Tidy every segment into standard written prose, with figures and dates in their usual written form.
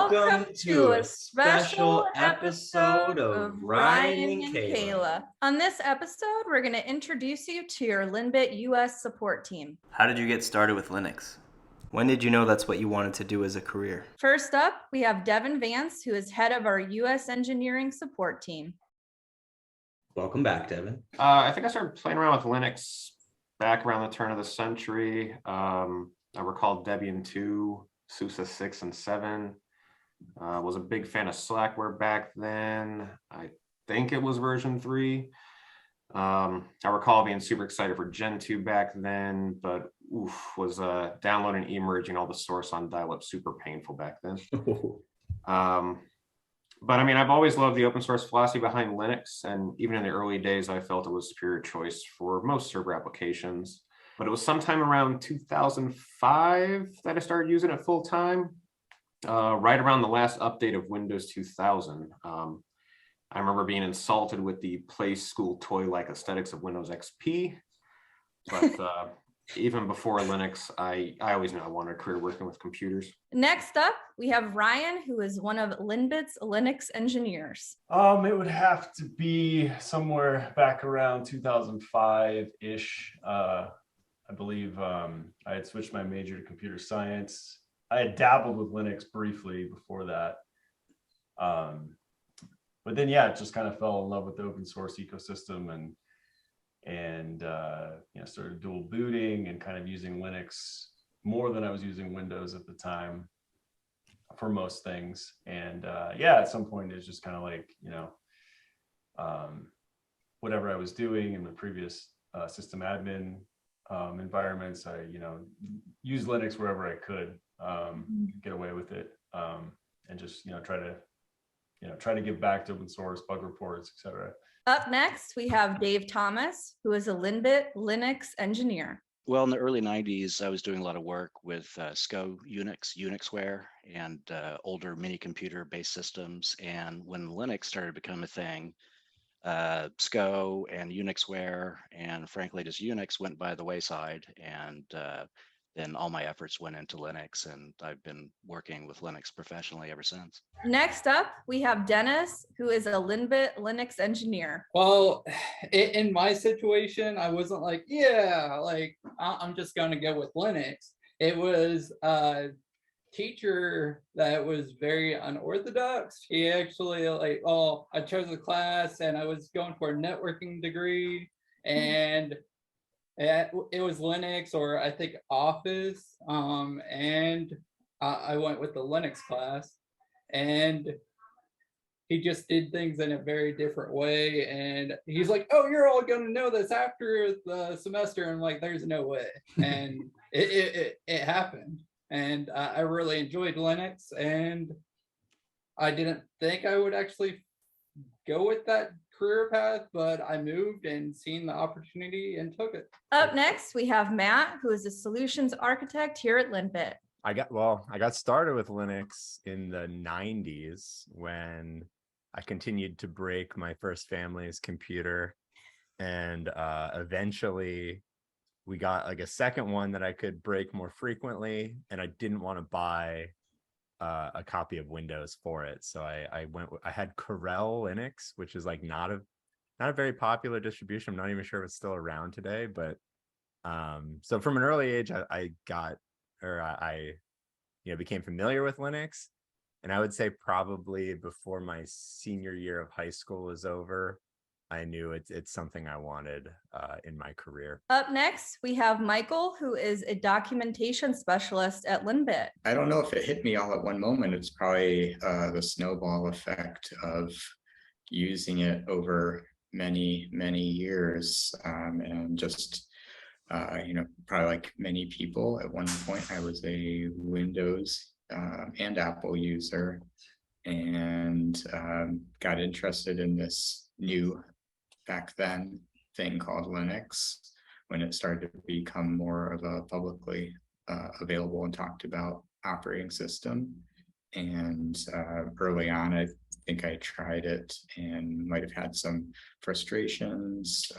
Welcome to a special episode of Ryan and Kaila. On this episode, we're going to introduce you to your LINBIT US support team. How did you get started with Linux? When did you know that's what you wanted to do as a career? First up, we have Devin Vance, who is head of our US engineering support team. Welcome back, Devin. I think I started playing around with Linux back around the turn of the century. I recall Debian 2, SUSE 6 and 7. Was a big fan of Slackware back then. I think it was version 3. I recall being super excited for Gen 2 back then, but was downloading and emerging all the source on dial-up super painful back then. But I mean, I've always loved the open source philosophy behind Linux, and even in the early days, I felt it was a superior choice for most server applications. But it was sometime around 2005 that I started using it full time, right around the last update of Windows 2000. I remember being insulted with the play school toy-like aesthetics of Windows XP, but even before Linux, I always knew I wanted a career working with computers. Next up, we have Ryan, who is one of LINBIT's Linux engineers. It would have to be somewhere back around 2005-ish. I believe I had switched my major to computer science. I had dabbled with Linux briefly before that. But then, yeah, just kind of fell in love with the open source ecosystem and started dual booting and kind of using Linux more than I was using Windows at the time for most things. And at some point it's just kind of like, whatever I was doing in the previous system admin environments, I used Linux wherever I could get away with it, and just try to give back to open source, bug reports, etc. Up next, we have Dave Thomas, who is a LINBIT Linux engineer. Well, in the early 90s, I was doing a lot of work with SCO Unixware, and older mini computer-based systems. And when Linux started becoming a thing, SCO and Unixware, and frankly, just Unix went by the wayside. And then all my efforts went into Linux, and I've been working with Linux professionally ever since. Next up, we have Dennis, who is a LINBIT Linux engineer. Well, in my situation, I wasn't like, I'm just going to go with Linux. It was a teacher that was very unorthodox. He actually I chose a class and I was going for a networking degree, and it was Linux, or I think Office, and I went with the Linux class, and he just did things in a very different way. And he's like, "Oh, you're all going to know this after the semester." And I'm like, "There's no way." And it happened, and I really enjoyed Linux, and I didn't think I would actually go with that career path, but I moved and seen the opportunity and took it. Up next, we have Matt, who is a solutions architect here at LINBIT. I got started with Linux in the 90s when I continued to break my first family's computer, and eventually we got like a second one that I could break more frequently, and I didn't want to buy a copy of Windows for it, so I had Corel Linux, which is like not a very popular distribution. I'm not even sure if it's still around today, but so from an early age I became familiar with Linux, and I would say probably before my senior year of high school was over, I knew it's something I wanted in my career. Up next, we have Michael, who is a documentation specialist at LINBIT. I don't know if it hit me all at one moment. It's probably the snowball effect of using it over many, many years. And just, probably like many people at one point, I was a Windows and Apple user, and got interested in this new, back then, thing called Linux when it started to become more of a publicly available and talked about operating system. And early on, I think I tried it and might have had some frustrations.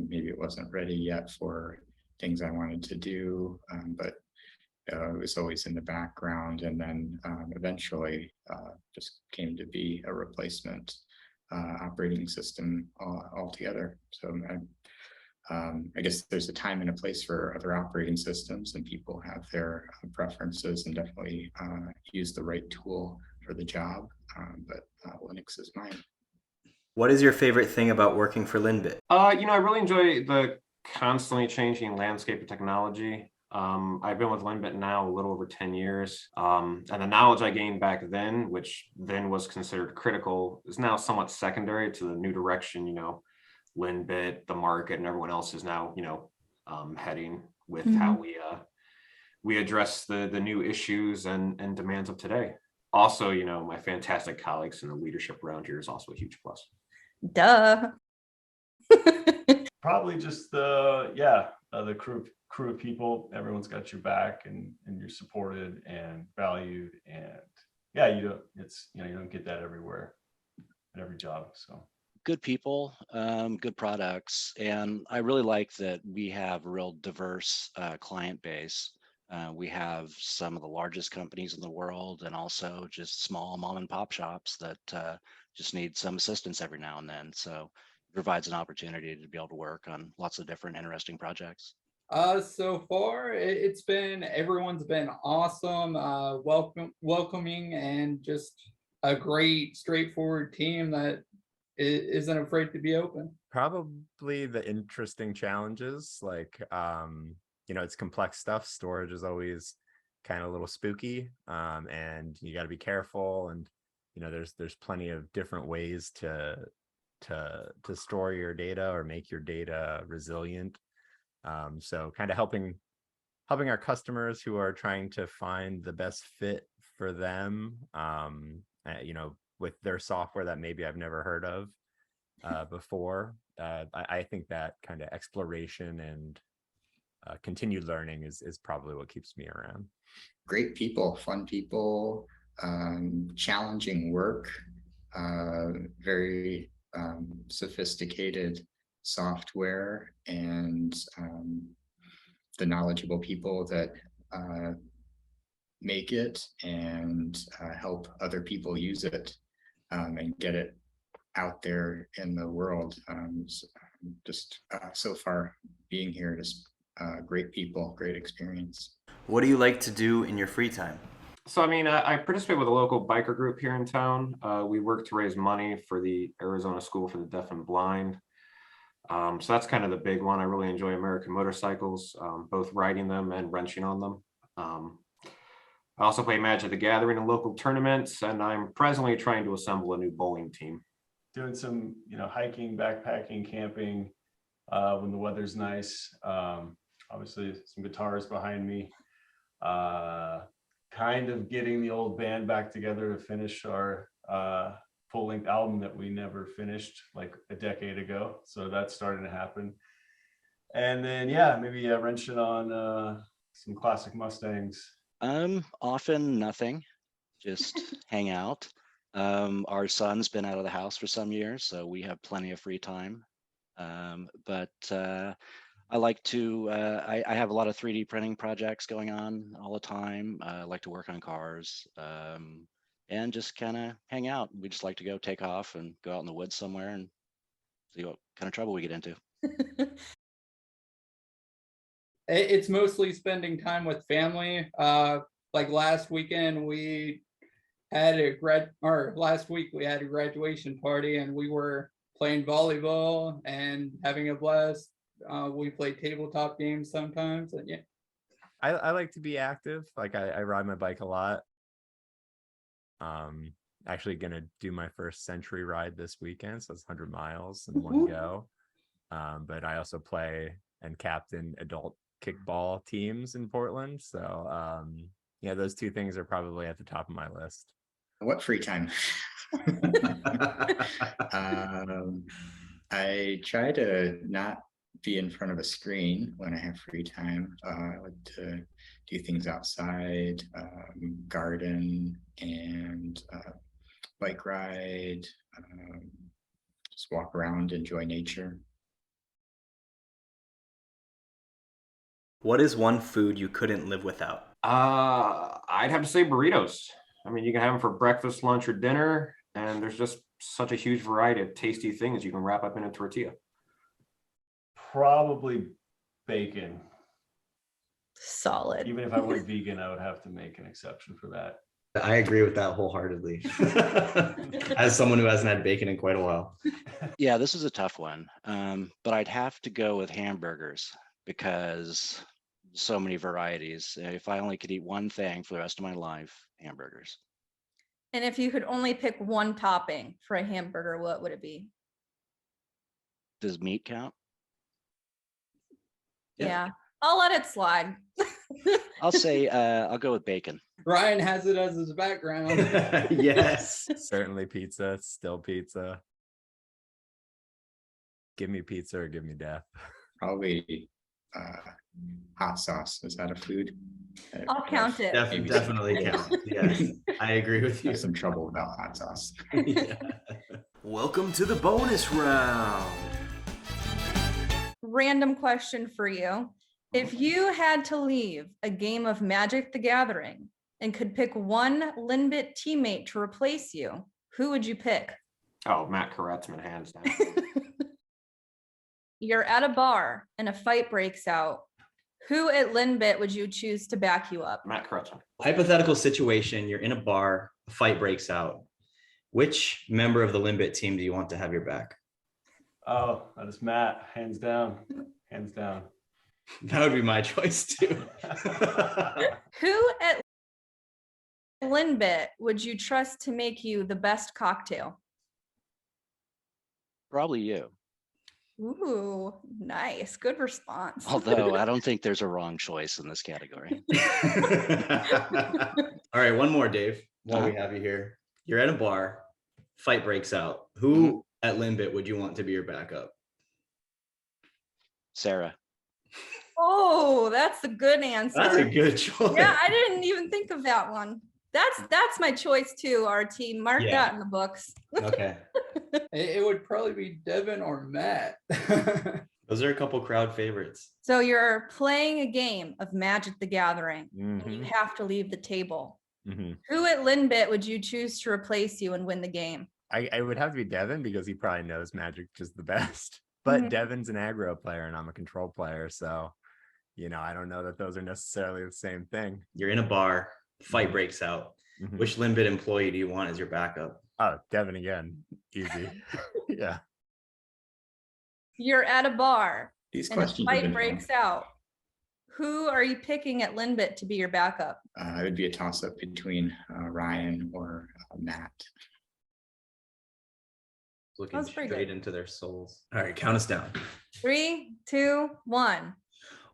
Maybe it wasn't ready yet for things I wanted to do, but it was always in the background, and then eventually just came to be a replacement operating system altogether. So I guess there's a time and a place for other operating systems, and people have their preferences and definitely use the right tool for the job. But Linux is mine. What is your favorite thing about working for LINBIT? I really enjoy the constantly changing landscape of technology. I've been with LINBIT now a little over 10 years. And the knowledge I gained back then, which then was considered critical, is now somewhat secondary to the new direction, LINBIT, the market, and everyone else is now, heading with how we address the new issues and demands of today. Also, my fantastic colleagues and the leadership around here is also a huge plus. Duh. Probably just the crew of people. Everyone's got your back, and you're supported and valued, and you don't get that everywhere at every job. So Good people, good products, and I really like that we have a real diverse client base. We have some of the largest companies in the world, and also just small mom and pop shops that just need some assistance every now and then. So it provides an opportunity to be able to work on lots of different interesting projects. So far everyone's been awesome, welcoming, and just a great straightforward team that isn't afraid to be open. Probably the interesting challenges, like it's complex stuff. Storage is always kind of a little spooky, and you got to be careful, and there's plenty of different ways to store your data or make your data resilient. So kind of helping our customers who are trying to find the best fit for them, with their software that maybe I've never heard of before. I think that kind of exploration and continued learning is probably what keeps me around. Great people, fun people, challenging work, very sophisticated software, and the knowledgeable people that make it and help other people use it and get it out there in the world. So far being here, just great people, great experience. What do you like to do in your free time? So, I participate with a local biker group here in town. We work to raise money for the Arizona School for the Deaf and Blind. So that's kind of the big one. I really enjoy American motorcycles, both riding them and wrenching on them. I also play Magic the Gathering in local tournaments, and I'm presently trying to assemble a new bowling team. Doing some, hiking, backpacking, camping when the weather's nice. Obviously, some guitars behind me. Kind of getting the old band back together to finish our full-length album that we never finished like a decade ago. So that's starting to happen. And then, maybe wrenching on some classic Mustangs. Often nothing, just hang out. Our son's been out of the house for some years, so we have plenty of free time. But I like to, I have a lot of 3D printing projects going on all the time. I like to work on cars and just kind of hang out. We just like to go take off and go out in the woods somewhere and see what kind of trouble we get into. It's mostly spending time with family. Like last weekend we had last week we had a graduation party, and we were playing volleyball and having a blast. We play tabletop games sometimes, and I like to be active. Like I ride my bike a lot. Actually gonna do my first century ride this weekend, so it's 100 miles in one go. But I also play and captain adult kickball teams in Portland. So those two things are probably at the top of my list. What free time? I try to not be in front of a screen when I have free time. I like to do things outside, garden, and bike ride, just walk around, enjoy nature. What is one food you couldn't live without? I'd have to say burritos. I mean, you can have them for breakfast, lunch, or dinner, and there's just such a huge variety of tasty things you can wrap up in a tortilla. Probably bacon. Solid. Even if I went vegan, I would have to make an exception for that. I agree with that wholeheartedly. As someone who hasn't had bacon in quite a while. Yeah, this is a tough one. But I'd have to go with hamburgers because so many varieties. If I only could eat one thing for the rest of my life, hamburgers. And if you could only pick one topping for a hamburger, what would it be? Does meat count? Yeah. I'll let it slide. I'll say I'll go with bacon. Ryan has it as his background. Yes. Certainly pizza, still pizza. Give me pizza or give me death. Probably hot sauce. Is that a food? I'll count it. Definitely count. Yes, I agree with I you. have some trouble without hot sauce. Yeah. Welcome to the bonus round. Random question for you. If you had to leave a game of Magic the Gathering and could pick one LINBIT teammate to replace you, who would you pick? Oh, Matt Koretzman, hands down. You're at a bar and a fight breaks out. Who at LINBIT would you choose to back you up? Matt Koretzman. Hypothetical situation, you're in a bar, a fight breaks out. Which member of the LINBIT team do you want to have your back? Oh, that is Matt, hands down, hands down. That would be my choice too. Who at LINBIT would you trust to make you the best cocktail? Probably you. Ooh, nice. Good response. Although I don't think there's a wrong choice in this category. All right, one more, Dave, while we have you here. You're at a bar, fight breaks out. Who at LINBIT would you want to be your backup? Sarah. Oh, that's a good answer. That's a good choice. Yeah, I didn't even think of that one. That's my choice too, RT. Mark Yeah. that in the books. Okay. It would probably be Devin or Matt. Those are a couple crowd favorites. So you're playing a game of Magic the Gathering and you Mhm, have to leave the table. mhm. Who at LINBIT would you choose to replace you and win the game? I would have to be Devin because he probably knows Magic just the best. But Mhm. Devin's an aggro player and I'm a control player. So, I don't know that those are necessarily the same thing. You're in a bar, fight breaks out. Mhm. Which LINBIT employee do you want as your backup? Oh, Devin again. Easy. Yeah. You're at a bar These and a questions have fight been breaks fun. out. Who are you picking at LINBIT to be your backup? It would be a toss-up between Ryan or Matt. Looking That's pretty straight good. into their souls. All right, count us down. 3, 2, 1.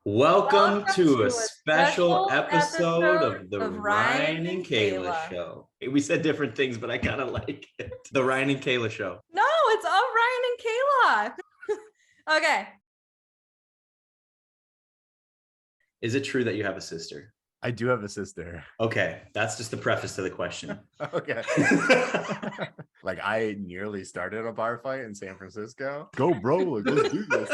Welcome Welcome to to a a special special episode of episode the of Ryan and Kaila Kaila. Show. We said different things, but I kind of like it. The Ryan and Kaila Show. No, it's of Ryan and Kaila. Okay. Is it true that you have a sister? I do have a sister. Okay, that's just the preface to the question. Okay. Like I nearly started a bar fight in San Francisco. Go, bro, like, let's do this.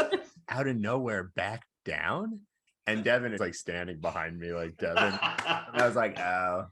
Out of nowhere, back down. And Devin is like standing behind me, like Devin. And I was like, oh,